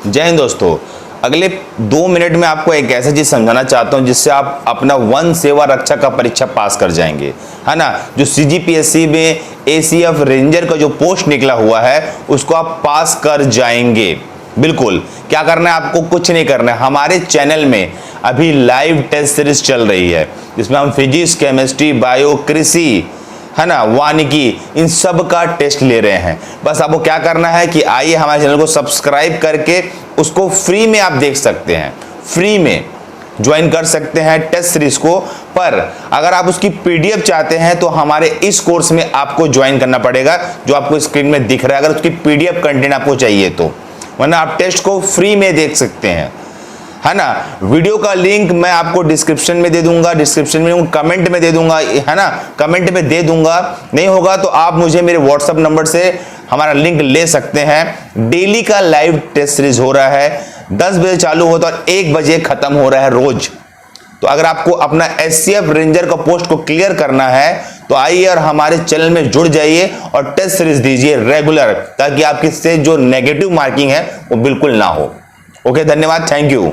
जय हिंद दोस्तों। अगले 2 मिनट में आपको एक ऐसा चीज समझाना चाहता हूं जिससे आप अपना वन सेवा रक्षा का परीक्षा पास कर जाएंगे, है ना। जो सीजीपीएससी में एसीएफ रेंजर का जो पोस्ट निकला हुआ है उसको आप पास कर जाएंगे। बिल्कुल, क्या करना है आपको? कुछ नहीं करना है। हमारे चैनल में अभी लाइव टेस्ट सीरीज चल रही है जिसमें हम फिजिक्स, केमिस्ट्री, बायो, कृषि, है ना, वानिकी, इन सब का टेस्ट ले रहे हैं। बस आपको क्या करना है कि आइए हमारे चैनल को सब्सक्राइब करके उसको फ्री में आप देख सकते हैं, फ्री में ज्वाइन कर सकते हैं टेस्ट सीरीज को। पर अगर आप उसकी पीडीएफ चाहते हैं तो हमारे इस कोर्स में आपको ज्वाइन करना पड़ेगा, जो आपको स्क्रीन में दिख रहा है। अगर उसकी पीडीएफ कंटेंट आपको चाहिए तो, वरना आप टेस्ट को फ्री में देख सकते हैं, है ना। वीडियो का लिंक मैं आपको डिस्क्रिप्शन में दे दूंगा, डिस्क्रिप्शन में कमेंट में दे दूंगा, है ना, कमेंट में दे दूंगा। नहीं होगा तो आप मुझे मेरे व्हाट्सएप नंबर से हमारा लिंक ले सकते हैं। डेली का लाइव टेस्ट सीरीज हो रहा है, 10 बजे चालू होता है और 1 बजे खत्म हो रहा है रोज। तो अगर आपको अपना एचसीएफ रेंजर का पोस्ट को क्लियर करना है तो आइए और हमारे चैनल में जुड़ जाइए और टेस्ट सीरीज दीजिए रेगुलर, ताकि आपकी से जो नेगेटिव मार्किंग है वो बिल्कुल ना हो। ओके, धन्यवाद, थैंक यू।